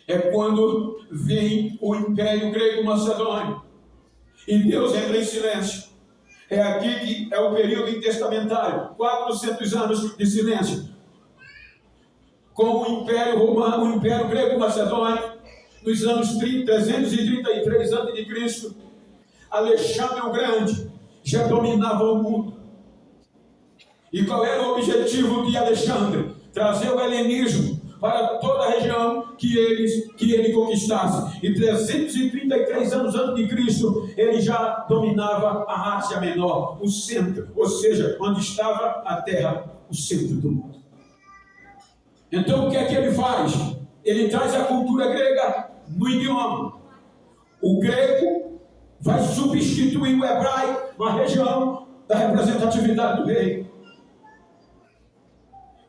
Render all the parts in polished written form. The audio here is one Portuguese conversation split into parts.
é quando vem o Império Grego-Macedônio. E Deus entra em silêncio. É aqui que é o período intertestamentário, 400 anos de silêncio. Com o Império Romano, o Império Grego-Macedônio, nos anos 333 a.C., Alexandre o Grande já dominava o mundo. E qual era o objetivo de Alexandre? Trazer o helenismo para toda a região que ele conquistasse. E 333 anos antes de Cristo, ele já dominava a Ásia Menor, o centro, ou seja, onde estava a terra, o centro do mundo. Então o que é que ele faz? Ele traz a cultura grega no idioma. O grego vai substituir o hebraico na região da representatividade do rei.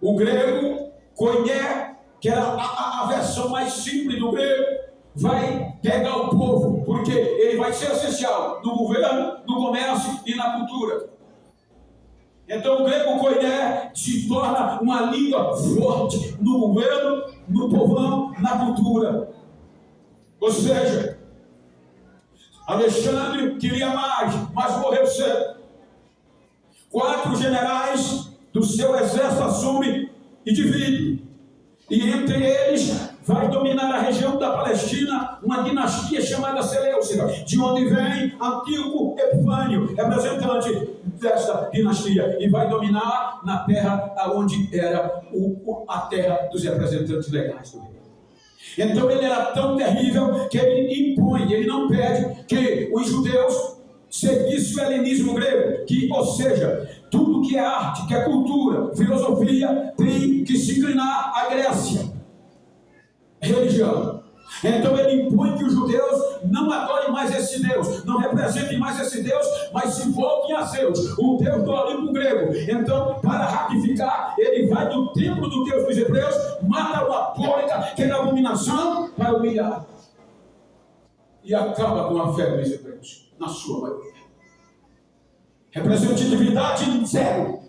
O grego, koiné, que era a versão mais simples do grego, vai pegar o povo, porque ele vai ser essencial no governo, no comércio e na cultura. Então o grego koiné se torna uma língua forte no governo, no povão, na cultura. Ou seja, Alexandre queria mais, mas morreu cedo. 4 generais do seu exército assumem e dividem. E entre eles vai dominar a região da Palestina uma dinastia chamada Seleucida, de onde vem Antíoco Epifânio, representante desta dinastia, e vai dominar na terra onde era a terra dos representantes legais do rei. Então ele era tão terrível que ele impõe, ele não pede que os judeus seguissem o helenismo grego, ou seja, tudo que é arte, que é cultura, filosofia, tem que se inclinar à Grécia, religião. Então ele impõe que os judeus não adorem mais esse Deus, não representem mais esse Deus, mas se voltem a Zeus, o Deus do Olimpo grego. Então, para ratificar, ele vai do templo do Deus dos hebreus, mata uma porca, que era abominação, para humilhar. E acaba com a fé dos hebreus, na sua maioria. Representatividade zero.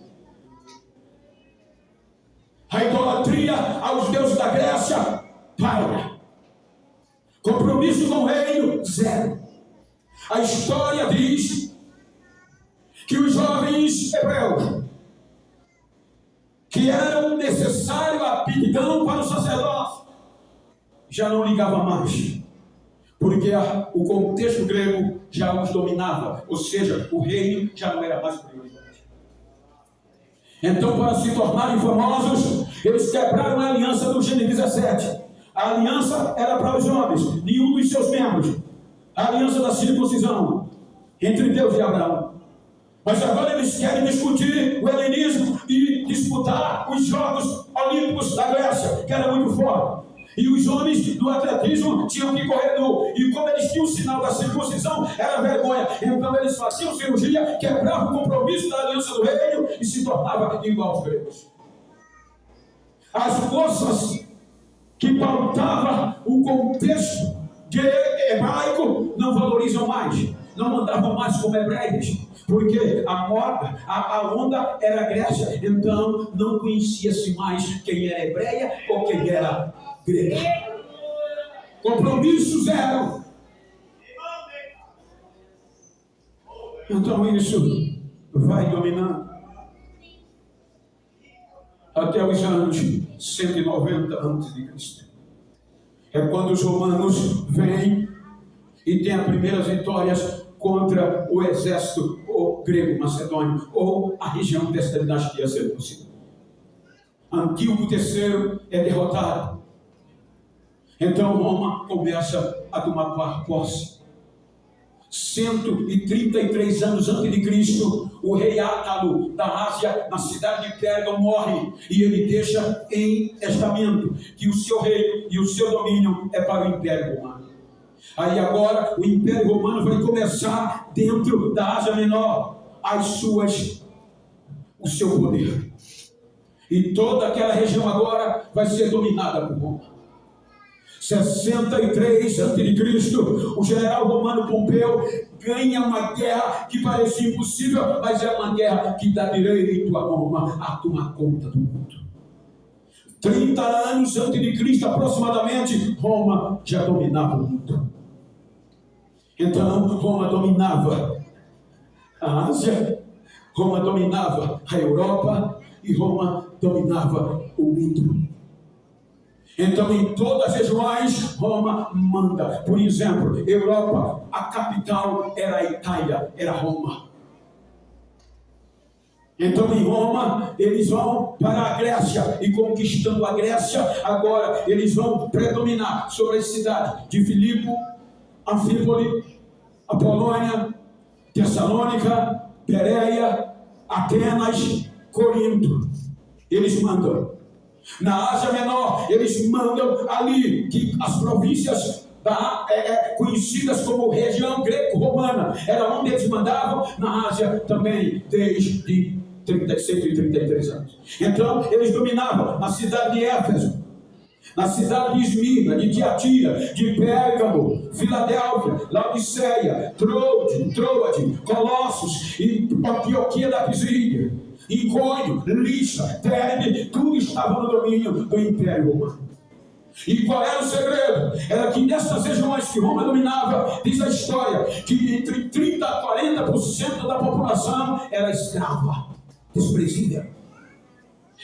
A idolatria aos deuses da Grécia, para. Compromisso com o reino, zero. A história diz que os jovens hebreus, que eram necessários a aptidão para o sacerdócio, já não ligavam mais, porque o contexto grego já os dominava, ou seja, o reino já não era mais prioridade. Então, para se tornarem famosos, eles quebraram a aliança do Gênesis 17. A aliança era para os homens, nenhum dos seus membros. A aliança da circuncisão entre Deus e Abraão. Mas agora eles querem discutir o helenismo e disputar os Jogos Olímpicos da Grécia, que era muito forte. E os homens do atletismo tinham que correr nu. E como eles tinham o sinal da circuncisão, era vergonha. Então eles faziam cirurgia, quebravam o compromisso da aliança do reino e se tornavam igual aos gregos. As moças que pautavam o contexto hebraico não valorizam mais, não mandavam mais como hebreias, porque a moda, a onda era a Grécia. Então não conhecia-se mais quem era hebreia ou quem era grega. Compromisso zero. Então isso vai dominando até os anos 190 a.C. É quando os romanos vêm e têm as primeiras vitórias contra o exército grego-macedônio, ou a região desta dinastia seleucida. Antíoco III é derrotado. Então Roma começa a tomar posse. 133 anos antes de Cristo, o rei Átalo da Ásia, na cidade de Pérgamo, morre, e ele deixa em testamento que o seu reino e o seu domínio é para o Império Romano. Aí agora o Império Romano vai começar dentro da Ásia Menor o seu poder, e toda aquela região agora vai ser dominada por Roma. 63 a.C., o general romano Pompeu ganha uma guerra que parecia impossível, mas é uma guerra que dá direito a Roma a tomar conta do mundo. 30 anos antes de Cristo, aproximadamente, Roma já dominava o mundo. Então, Roma dominava a Ásia, Roma dominava a Europa e Roma dominava o mundo. Então, em todas as regiões, Roma manda. Por exemplo, Europa, a capital era a Itália, era Roma. Então, em Roma, eles vão para a Grécia, e conquistando a Grécia, agora eles vão predominar sobre as cidades de Filipo, Anfípoli, Apolônia, Tessalônica, Bereia, Atenas, Corinto. Eles mandam. Na Ásia Menor, eles mandam ali, que as províncias conhecidas como região greco-romana, era onde eles mandavam. Na Ásia também, desde 133 anos. Então, eles dominavam na cidade de Éfeso, na cidade de Esmirna, de Tiatira, de Pérgamo, Filadélfia, Laodiceia, Troade, Colossos, e Antioquia da Pisídia, Icônio, Listra, Derbe, tudo estava no domínio do Império Romano. E qual era o segredo? Era que nessas regiões que Roma dominava, diz a história, que entre 30% a 40% da população era escrava, desprezível.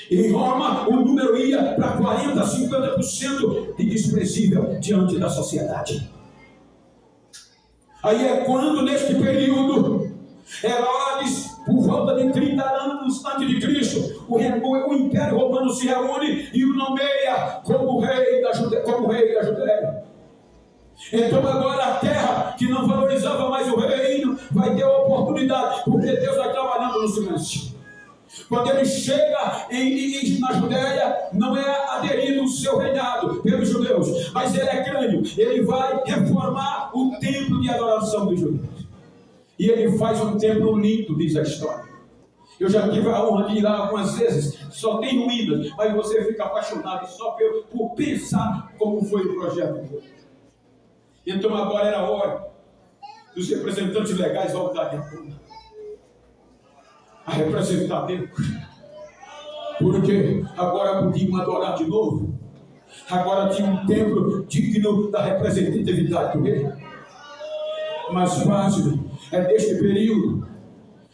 Em Roma, o número ia para 40% a 50% de desprezível diante da sociedade. Aí é quando, neste período, Herodes, por volta de 30 anos antes de Cristo, o Império Romano se reúne e o nomeia como rei da Judéia. Então agora a terra que não valorizava mais o reino vai ter a oportunidade, porque Deus vai trabalhando no silêncio. Quando ele chega na Judéia, não é aderido o seu reinado pelos judeus, mas ele é crânio. Ele vai reformar o templo de adoração dos judeus. E ele faz um templo lindo, diz a história. Eu já tive a honra de ir lá algumas vezes, só tem ruínas, mas você fica apaixonado só por pensar como foi o projeto de Deus. Então agora era a hora dos representantes legais voltarem a representar Deus. Porque agora podiam adorar de novo. Agora tinha um templo digno da representatividade do rei. Mas fácil é deste período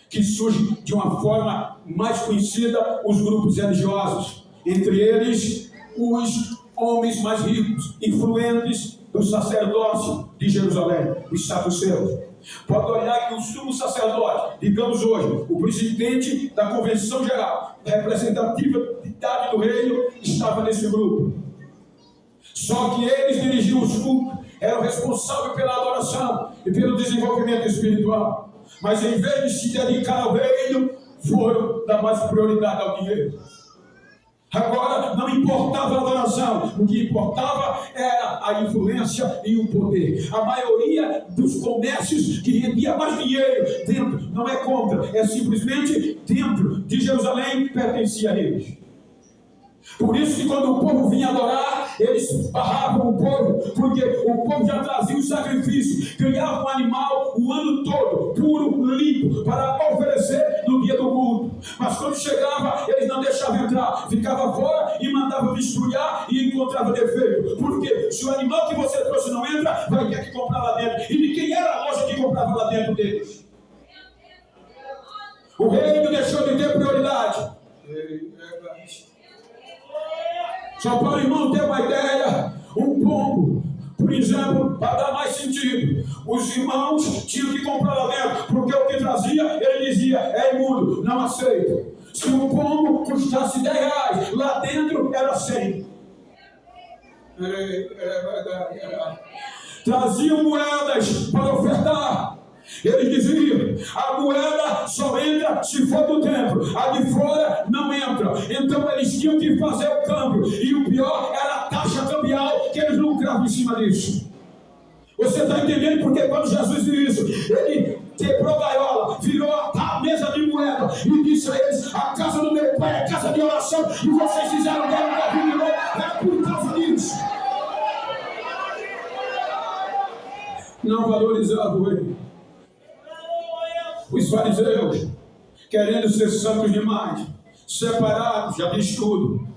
que surge de uma forma mais conhecida os grupos religiosos, entre eles os homens mais ricos, influentes do sacerdócio de Jerusalém, os saduceus. Pode olhar que o sumo sacerdote, digamos hoje, o presidente da convenção geral, representatividade do reino, estava nesse grupo. Só que eles dirigiam os cultos, eram responsáveis pela adoração e pelo desenvolvimento espiritual. Mas em vez de se dedicar ao reino, foram dar mais prioridade ao dinheiro. Agora não importava a adoração, o que importava era a influência e o poder. A maioria dos comércios que rendia mais dinheiro dentro, não é contra, é simplesmente dentro de Jerusalém, pertencia a eles. Por isso que quando o povo vinha adorar, eles barravam o povo, porque o povo já trazia o sacrifício, criava um animal o ano todo, puro, limpo, para oferecer no dia do culto. Mas quando chegava, eles não deixavam entrar, ficava fora e mandava vistoriar e encontrava defeito. Porque se o animal que você trouxe não entra, vai ter que comprar lá dentro. E de quem era a loja que comprava lá dentro deles? O reino deixou de ter prioridade. Só para o irmão ter uma ideia, um pombo, por exemplo, para dar mais sentido, os irmãos tinham que comprar lá dentro, porque o que trazia, ele dizia, é imundo, não aceito. Se um pombo custasse R$10, lá dentro era 100. Traziam moedas para ofertar. Eles diziam, a moeda só entra se for do templo, a de fora não entra. Então eles tinham que fazer o câmbio, e o pior era a taxa cambial, que eles lucravam em cima disso. Você está entendendo? Porque quando Jesus viu isso, ele quebrou a gaiola, virou a mesa de moeda e disse a eles, a casa do meu pai é casa de oração, e vocês fizeram dela um carrinho de novo, é por causa disso. Não valorizava o rei. Os fariseus, querendo ser santos demais, separados, já diz tudo.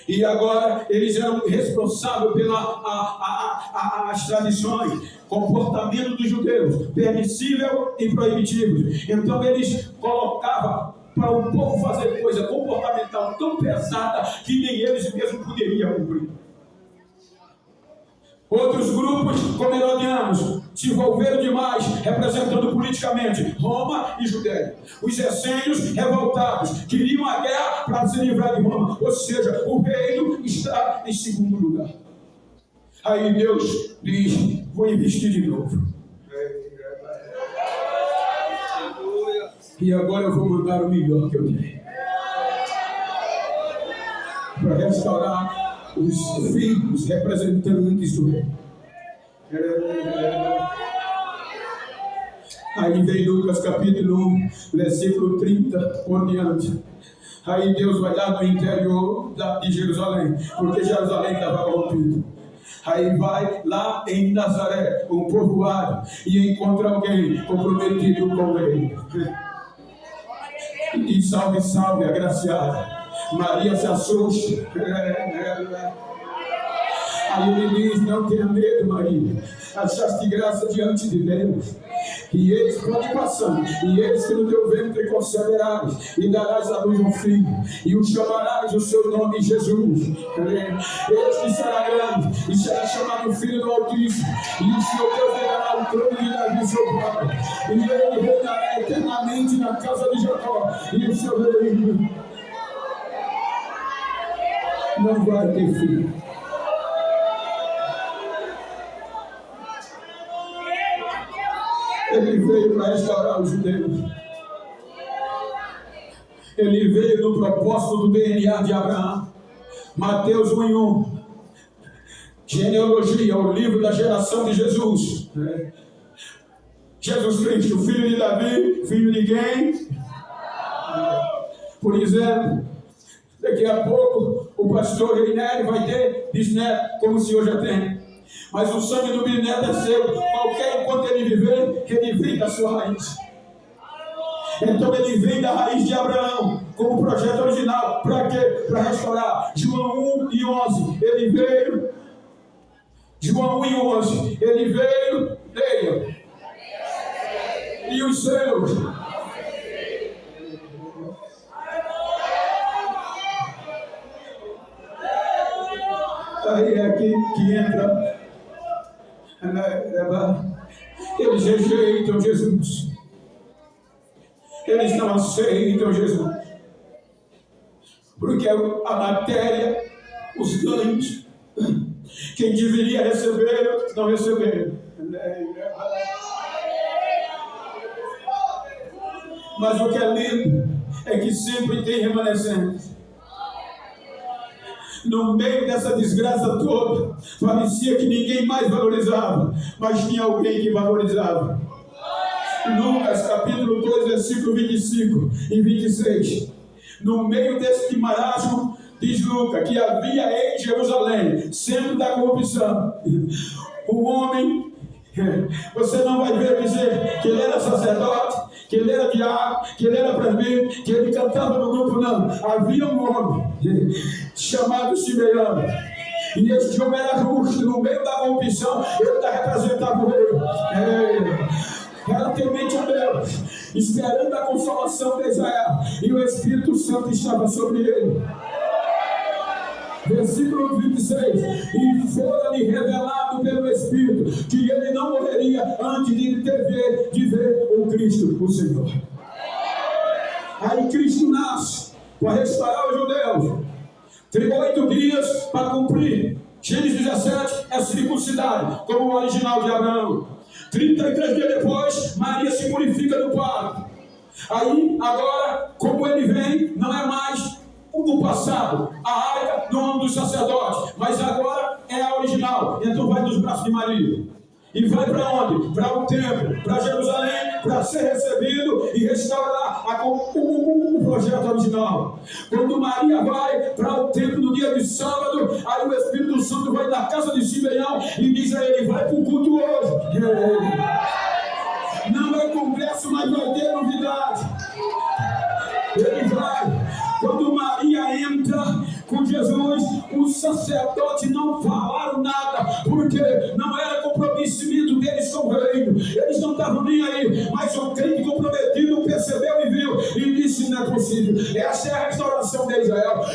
E agora eles eram responsáveis pelas as tradições, comportamento dos judeus, permissível e proibitivo. Então eles colocavam para o povo fazer coisa comportamental tão pesada que nem eles mesmos poderiam cumprir. Outros grupos, como herodianos, se envolveram demais, representando politicamente Roma e Judéia. Os essênios, revoltados, queriam a guerra para se livrar de Roma. Ou seja, o reino está em segundo lugar. Aí Deus diz: vou investir de novo. E agora eu vou mandar o melhor que eu tenho para restaurar os filhos representantes do reino. Aí vem Lucas capítulo 1, versículo 30 por diante. Aí Deus vai lá no interior de Jerusalém, porque Jerusalém estava corrompido. Aí vai lá em Nazaré, um povoado, e encontra alguém comprometido com ele. E diz: salve, salve, agraciada. Maria se assusta. Aí ele diz: não tenha medo, Maria, achaste graça diante de Deus. E eles podem passando, e eles que no teu ventre conceberás, e darás à luz um filho, e o chamarás o seu nome Jesus. Este será grande, e será chamado Filho do Altíssimo, e o Senhor Deus lhe dará o trono de Davi seu pai, e ele reinará eternamente na casa de Jacó, e o seu reino não vai ter fim. Ele veio para restaurar os judeus. Ele veio no propósito do DNA de Abraão. Mateus 1:1. Genealogia, o livro da geração de Jesus. Jesus Cristo, filho de Davi, filho de quem? Por exemplo, daqui a pouco o pastor Reinaldo vai ter bisneto, como o senhor já tem. Mas o sangue do bisneto é seu. Qualquer enquanto ele viver, ele vem da sua raiz. Então ele vem da raiz de Abraão, como projeto original. Para quê? Para restaurar. João 1:11. Ele veio. João 1:11. Ele veio. Leia. E os seus. Aí é aqui que entra. Eles rejeitam Jesus. Eles não aceitam Jesus. Porque a matéria, os ganhos, quem deveria receber, não receberam. Mas o que é lindo é que sempre tem remanescentes. No meio dessa desgraça toda, parecia que ninguém mais valorizava, mas tinha alguém que valorizava. Lucas capítulo 2, versículo 25 e 26. No meio desse marasmo, diz Lucas, que havia em Jerusalém, centro da corrupção, um homem, você não vai ver dizer que ele era sacerdote, que ele era diácono, que ele era presbítero, que ele cantava no grupo, não. Havia um homem chamado Simeão, e este homem era justo. No meio da corrupção, ele representava o rei. Era temente a Deus, esperando a consolação de Israel, e o Espírito Santo estava sobre ele. Versículo 26. E fora-lhe revelado pelo Espírito que ele não morreria antes de ver o Cristo, o Senhor. Aí Cristo nasce para restaurar os judeus. 38 dias para cumprir. Gênesis 17 é circuncidado, como o original de Abraão. 33 dias depois, Maria se purifica do parto. Aí, agora, como ele vem, não é mais no passado, a arca no nome dos sacerdotes, mas agora é a original. Então vai dos braços de Maria e vai para onde? Para o templo, para Jerusalém, para ser recebido e restaurar o projeto original. Quando Maria vai para o templo no dia de sábado, aí o Espírito Santo vai na casa de Simeão e diz a ele: vai para o culto hoje. Não é congresso, mas vai ter novidade. Ele vai. Quando Maria entra com Jesus, os sacerdotes não falaram nada, porque não era comprometimento deles com o reino, eles não estavam nem aí, mas o crente comprometido percebeu e viu, e disse: não é possível. Essa é a restauração de Israel.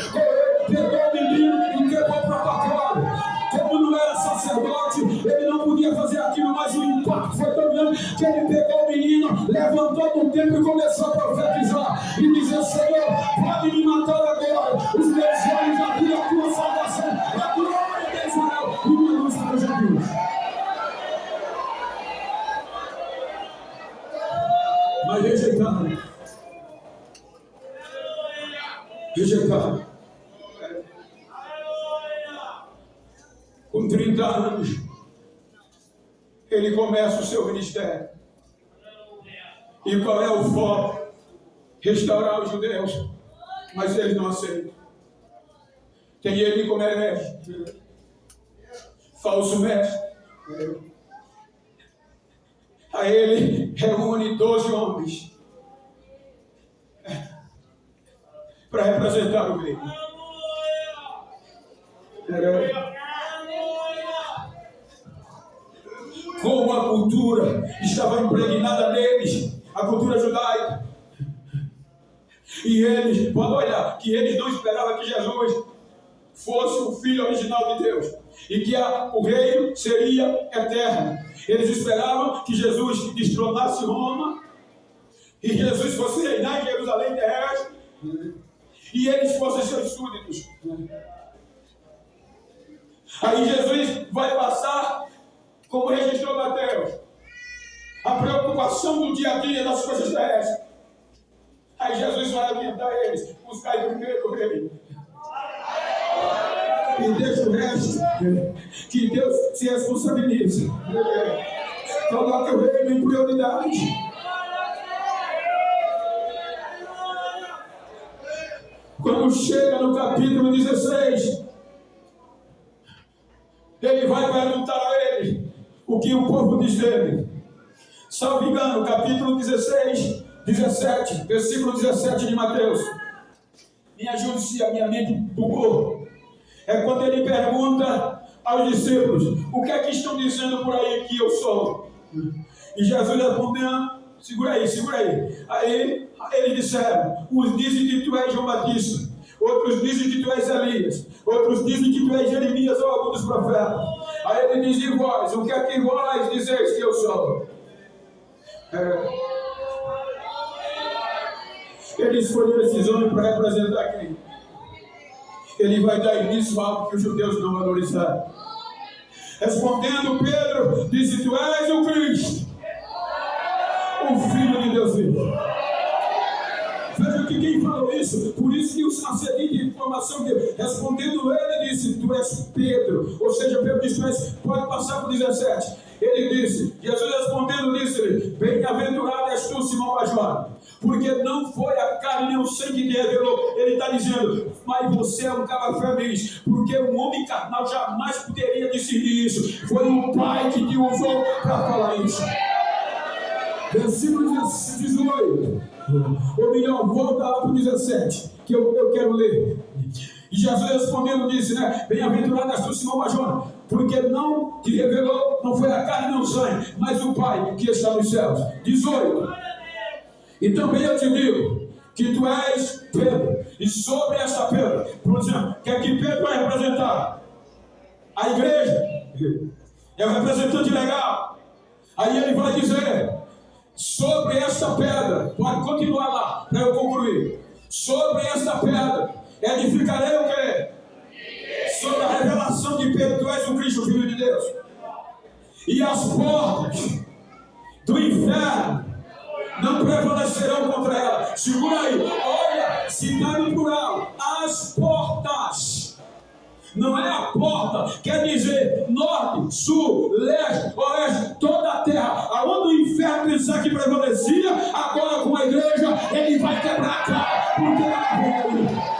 Pegou o menino e quebrou o protocolo. Como não era sacerdote, ele não podia fazer aquilo, mas o impacto foi tão grande que ele pegou o menino, levantou no templo e começou a profetizar e dizer: Senhor, pode me matar agora, os meus olhos já viram a tua salvação, a glória de Israel e minha luz para os gentios. Mas rejeitaram. Com 30 anos, ele começa o seu ministério. E qual é o foco? Restaurar os judeus. Mas eles não aceitam. Tem ele como herege, falso mestre. Aí ele reúne 12 homens para representar o rei. Como a cultura estava impregnada neles, a cultura judaica, e eles, pode olhar, que eles não esperavam que Jesus fosse o Filho original de Deus, e que o reino seria eterno. Eles esperavam que Jesus destronasse Roma, e Jesus fosse reinar em Jerusalém terrestre, e eles fossem seus súditos. Aí Jesus vai passar, como registrou Mateus, a preocupação do dia a dia das coisas terrestres. Aí Jesus vai orientar eles: buscar primeiro o reino, e deixa o resto que Deus se responsabilize. Coloque o reino em prioridade. Quando chega no capítulo 16, ele vai perguntar a ele o que o povo diz dele. Salvo engano, capítulo 16, 17, versículo 17 de Mateus. Me ajude se a minha mente bugou. É quando ele pergunta aos discípulos: o que é que estão dizendo por aí que eu sou? E Jesus respondendo: segura aí. Aí eles disseram: uns dizem que tu és João Batista, outros dizem que tu és Elias, outros dizem que tu és Jeremias ou algum dos profetas. Aí ele diz: e vós, o que é que vós dizeis que eu sou? Ele escolheu esses homens para representar quem? Ele vai dar início a algo que os judeus não valorizaram. Respondendo, Pedro disse: tu és o Cristo, o Filho de Deus vivo. Veja que quem falou isso, por isso que a seguinte informação dele, respondendo ele, disse: tu és Pedro. Ou seja, Pedro disse: pode passar para o 17. Ele disse, Jesus respondendo, disse-lhe: bem-aventurado és tu, Simão Bar-Jonas, porque não foi a carne nem o sangue que revelou. Ele está dizendo: mas você é um cara feliz, porque um homem carnal jamais poderia discernir isso. Foi o Pai que te usou para falar isso. Versículo 18. Ou melhor, volta lá para o 17, que eu quero ler. E Jesus respondendo disse, né? Bem-aventurado és tu, Simão Bar-Jonas, porque não te revelou, não foi a carne nem o sangue, mas o Pai que está nos céus. 18. E também eu te digo que tu és Pedro, e sobre esta pedra, por exemplo, que aqui Pedro vai representar a igreja, é o representante legal. Aí ele vai dizer: sobre esta pedra, pode continuar lá, para eu concluir. Sobre esta pedra, edificarei o quê? Sobre a revelação de Pedro, tu és o Cristo, Filho de Deus. E as portas do inferno não prevalecerão contra ela. Segura aí, olha, se está no plural, as portas. Não é a porta, quer dizer norte, sul, leste, oeste, toda a terra. Aonde o inferno pensar que prevalecia, agora com a igreja, ele vai quebrar a cara, porque é reino.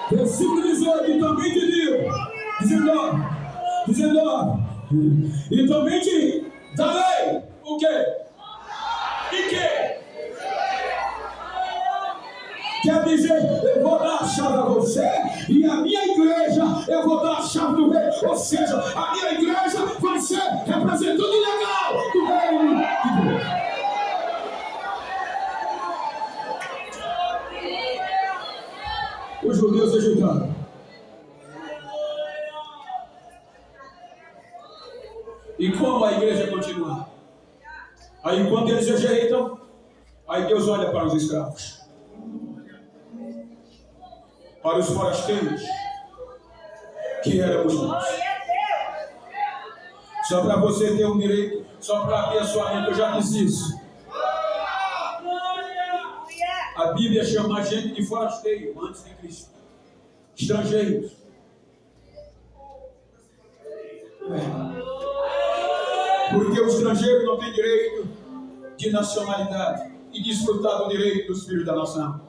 Versículo 18, e também te digo, 19, e também te darei o quê? E quê? Quer dizer, eu vou dar chave a você, e a minha igreja eu vou dar a chave do rei. Ou seja, a minha igreja vai ser representante legal do reino de Deus. Os judeus rejeitaram. E como a igreja continua? Aí quando eles rejeitam, aí Deus olha para os escravos, para os forasteiros, que éramos nós. Só para você ter um direito, só para abrir a sua mente, eu já disse isso. A Bíblia chama a gente de forasteiro antes de Cristo. Estrangeiros. Porque o estrangeiro não tem direito de nacionalidade e desfrutar do direito dos filhos da nação.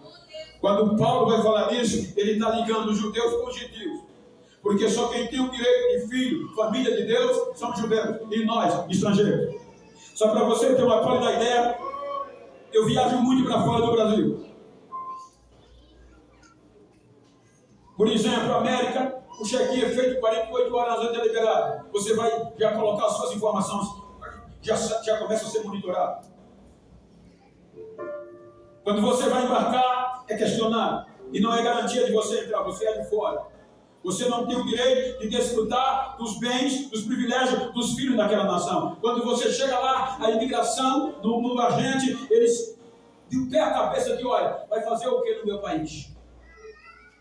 Quando Paulo vai falar nisso, ele está ligando os judeus com os gentios. Porque só quem tem o direito de filho, família de Deus, são os judeus. E nós, estrangeiros. Só para você ter uma pálida ideia, eu viajo muito para fora do Brasil. Por exemplo, América, o check-in é feito 48 horas antes de liberar. Você vai já colocar as suas informações, já começa a ser monitorado. Quando você vai embarcar, é questionado. E não é garantia de você entrar, você é de fora. Você não tem o direito de desfrutar dos bens, dos privilégios dos filhos daquela nação. Quando você chega lá, a imigração, no agente, eles de pé a cabeça de olha, vai fazer o que no meu país?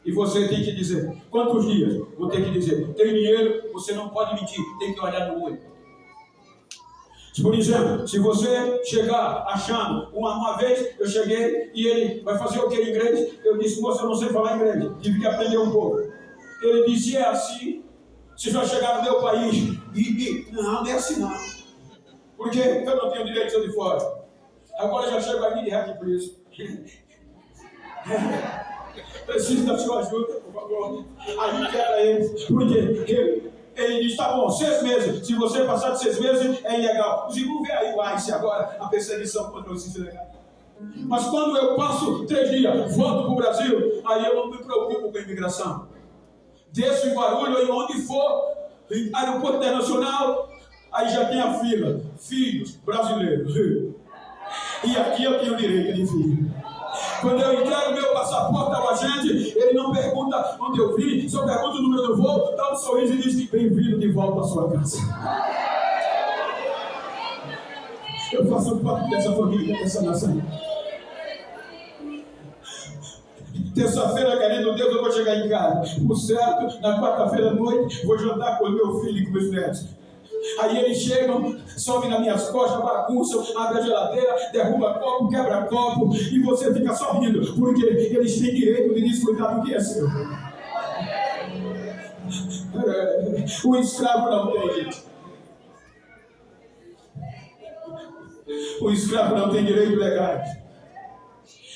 E você tem que dizer, quantos dias? Vou ter que dizer, tem dinheiro, você não pode mentir, tem que olhar no olho. Por exemplo, se você chegar achando, uma vez eu cheguei e ele vai fazer o que em inglês? Eu disse, moça, eu não sei falar inglês, tive que aprender um pouco. Ele disse, é assim, se vai chegar no meu país, não é assim não. Porque eu não tenho direito de ser de fora. Agora já chego aqui de reto por isso. Preciso da sua ajuda, por favor. Aí quebra eles. Porque ele diz, tá bom, 6 meses. Se você passar de 6 meses, é ilegal. Os irmãos veem aí o ICE agora, a perseguição contra os ilegais. Mas quando eu passo 3 dias, volto para o Brasil, aí eu não me preocupo com a imigração. Desço em Guarulhos, e onde for, em aeroporto internacional, aí já tem a fila. Filhos brasileiros. E aqui eu tenho direito de filho. Quando eu entrego meu passaporte ao agente, ele não pergunta onde eu vim, só pergunta o número do voo, dá um sorriso e diz, bem-vindo de volta à sua casa. Eu faço parte dessa família, dessa nação. Terça-feira, querido Deus, eu vou chegar em casa. Por certo, na quarta-feira à noite, vou jantar com o meu filho e com meus netos. Aí eles chegam, sobem nas minhas costas, bagunçam, abrem a geladeira, derruba copo, quebra copo, e você fica só rindo, porque eles têm direito de desfrutar do que é seu. O escravo não tem. O escravo não tem direito legais.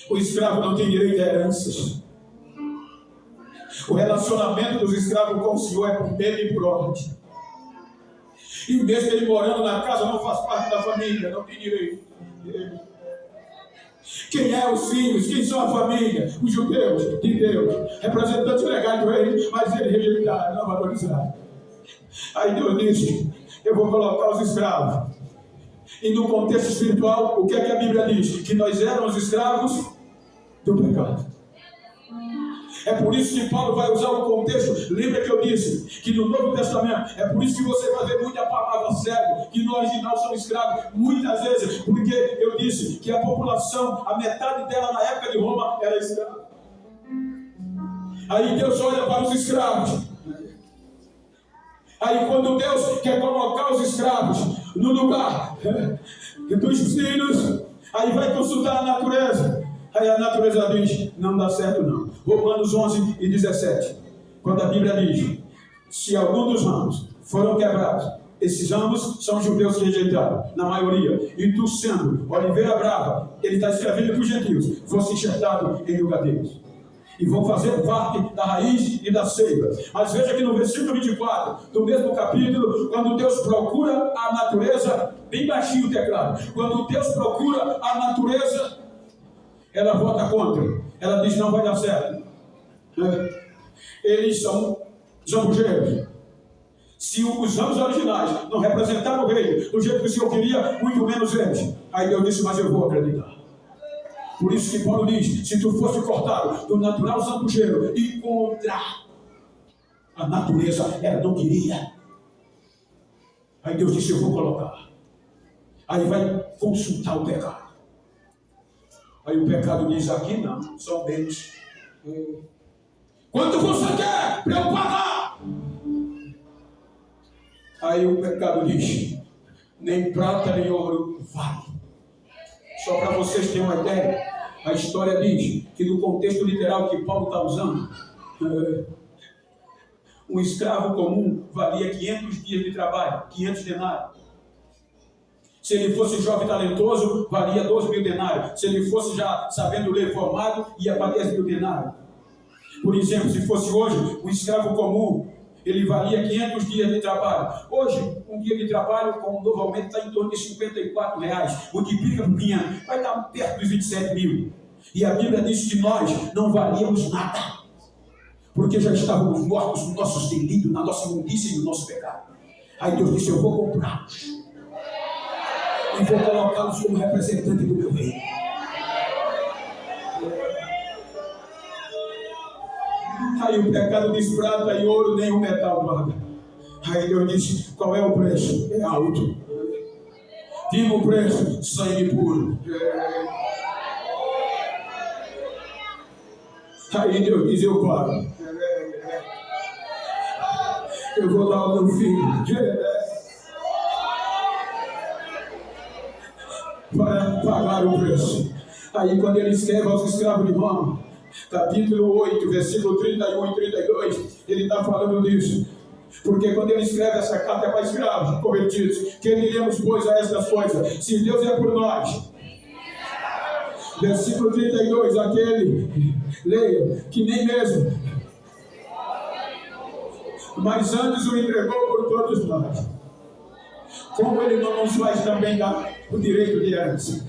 O escravo não tem direito a heranças. O relacionamento dos escravos com o Senhor é por medo e por ordem. E mesmo ele morando na casa, não faz parte da família, não tem direito. Quem é os filhos? Quem são a família? Os judeus de Deus, representantes legais do reino, mas eles rejeitaram, não valorizaram. Aí Deus disse, eu vou colocar os escravos. E no contexto espiritual, o que é que a Bíblia diz? Que nós éramos escravos do pecado. É por isso que Paulo vai usar o contexto. Lembra que eu disse que no Novo Testamento, é por isso que você vai ver muita palavra servo, que no original são escravos, muitas vezes, porque eu disse que a população, a metade dela na época de Roma era escrava. Aí Deus olha para os escravos. Aí quando Deus quer colocar os escravos no lugar dos filhos, aí vai consultar a natureza. Aí a natureza diz, não dá certo não. Romanos 11 e 17. Quando a Bíblia diz, se algum dos ramos foram quebrados, esses ramos são judeus que rejeitaram, na maioria. E tu sendo oliveira brava, ele está escrevendo para os gentios, fosse enxertado em lugar deles. E vão fazer parte da raiz e da seiva. Mas veja que no versículo 24 do mesmo capítulo, quando Deus procura a natureza, bem baixinho o teclado, quando Deus procura a natureza, ela vota contra. Ela diz, não vai dar certo. Eles são zambujeiros. Se os ramos originais não representaram o reino do jeito que o Senhor queria, muito menos eles. Aí Deus disse, mas eu vou acreditar. Por isso que Paulo diz, se tu fosse cortado do natural zambujeiro e contra a natureza, ela não queria. Aí Deus disse, eu vou colocar. Aí vai consultar o pecado. Aí o pecado diz, aqui não, são deles. Quanto você quer para eu pagar? Aí o pecado diz, nem prata nem ouro vale. Só para vocês terem uma ideia, a história diz que no contexto literal que Paulo está usando, um escravo comum valia 500 dias de trabalho, 500 denários. Se ele fosse jovem talentoso, valia 12.000 denários. Se ele fosse já sabendo ler formado, ia para 10.000 denários. Por exemplo, se fosse hoje, um escravo comum, ele valia 500 dias de trabalho. Hoje, um dia de trabalho, com um novo aumento, está em torno de R$54. Multiplica por 500, vai dar perto dos 27.000. E a Bíblia diz que nós não valíamos nada, porque já estávamos mortos nos nossos delitos, na nossa imundícia e no nosso pecado. Aí Deus disse, eu vou comprá-los e vou colocá-los como representante do meu reino. Aí o pecado diz, prata e ouro, nem o metal paga. Aí Deus disse, qual é o preço? É alto. Diga o preço, sangue puro. Aí Deus diz, eu pago. Eu vou dar ao meu filho para pagar o preço. Aí quando ele escreve aos escravos de Roma, capítulo 8, versículo 31 e 32, ele está falando disso. Porque quando ele escreve essa carta é para escravos convertidos, que diremos, pois, a estas coisas, se Deus é por nós. Versículo 32, aquele, leia, que nem mesmo, mas antes o entregou por todos nós. Como ele não nos faz também dar o direito de herança?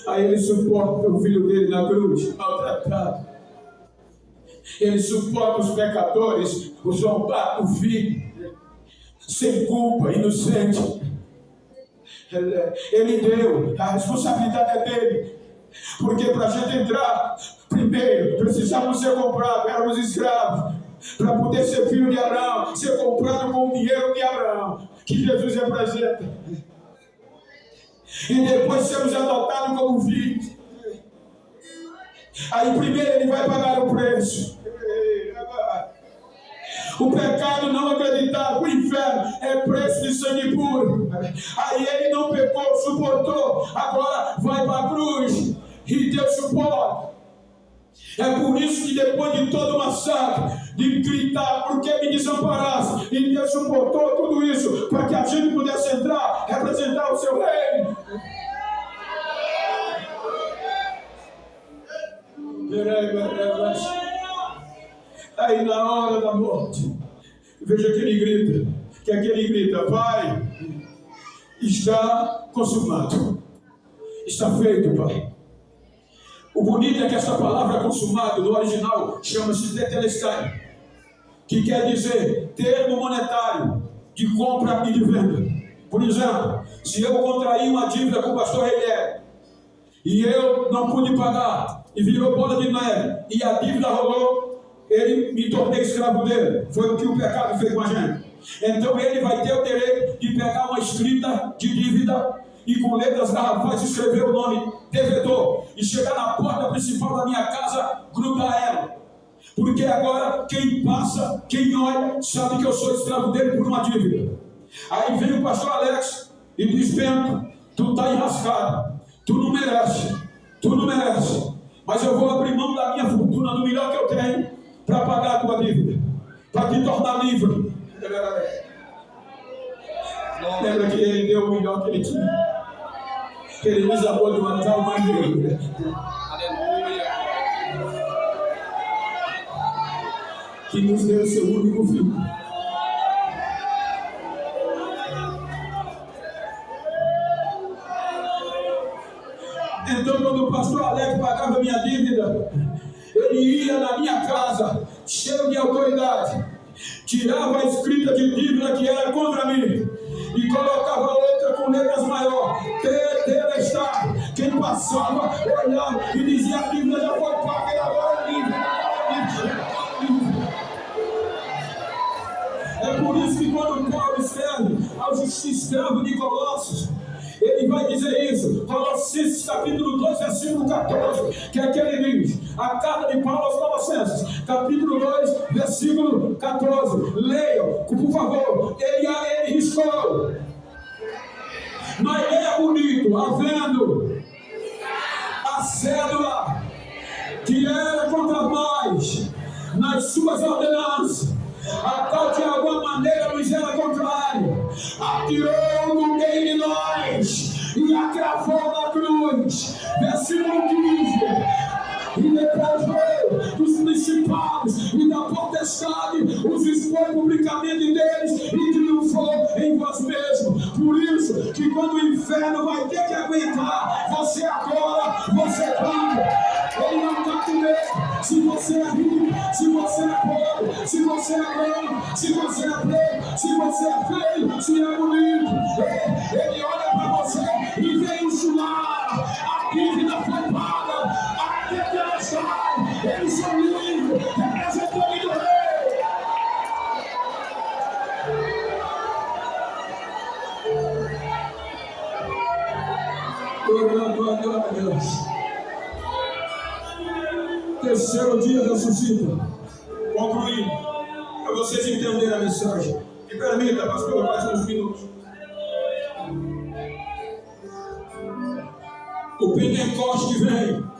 Aí ele suporta o filho dele na cruz, maltratado. Ele suporta os pecadores, o zombar, o filho, sem culpa, inocente. Ele deu, a responsabilidade é dele. Porque para a gente entrar, primeiro, precisávamos ser comprados, éramos escravos. Para poder ser filho de Abraão, ser comprado com o dinheiro de Abraão, que Jesus representa. E depois sermos adotados como filhos. Aí primeiro ele vai pagar o preço. O pecado não acreditado, o inferno é preço de sangue puro. Aí ele não pecou, suportou, agora vai para a cruz e deu suporte. É por isso que depois de todo o massacre, de gritar, por que me desamparasse? E Deus suportou tudo isso para que a gente pudesse entrar, representar o seu reino. Aí na hora da morte, veja que ele grita, Pai, está consumado, está feito, Pai. O bonito é que essa palavra consumado, no original, chama-se tetelestai, que quer dizer termo monetário de compra e de venda. Por exemplo, se eu contraí uma dívida com o pastor Reilé e eu não pude pagar e virou bola de neve e a dívida rolou, ele me tornei escravo dele. Foi o que o pecado fez com a gente. Então ele vai ter o direito de pegar uma escrita de dívida e com letras garrafais escrever o nome devedor e chegar na porta principal da minha casa, grudar ela. Porque agora quem passa, quem olha, sabe que eu sou escravo dele por uma dívida. Aí vem o pastor Alex e diz, Bento, tu está enrascado, tu não merece, mas eu vou abrir mão da minha fortuna, do melhor que eu tenho, para pagar a tua dívida, para te tornar livre. Lembra que ele deu o melhor que ele tinha. Que ele nos amou de uma tal maneira. Aleluia. Que nos deu o seu único filho. Então, quando o pastor ele ia na minha casa, cheio de autoridade, tirava a escrita de dívida que era contra mim e colocava outra com letras maiores, Telestar. Quem passava, olhava e dizia: a dívida já foi paga e agora é livre. É por isso que quando Paulo escreve ao escravo de Colossos, ele vai dizer isso, Colossenses capítulo 2, versículo 14, que é que ele diz, a carta de Paulo aos Colossenses, capítulo 2, versículo 14, leiam, por favor, ele riscou, mas leia bonito, havendo a cédula que era contra nós, nas suas ordenanças, a qual de alguma maneira nos era contrário, atirou no meio de nós e a cravou na cruz. Versículo 15. E depois veio dos principados e da potestade, os expôs publicamente deles e triunfou em vós mesmos. Por isso que quando o inferno vai ter que aguentar, você agora, você vai. Ele não está com medo. Se você é rico, se você é pobre, se você é branco, se você é preto, se você é feio, se é bonito, ele olha para você e vem ensinar. A dívida foi paga, até que ela sai, eles são livres, representando o rei. Glória a Deus. Terceiro dia ressuscita. Concluindo, para vocês entenderem a mensagem. Me permita, pastor, mais uns minutos. O Pentecoste vem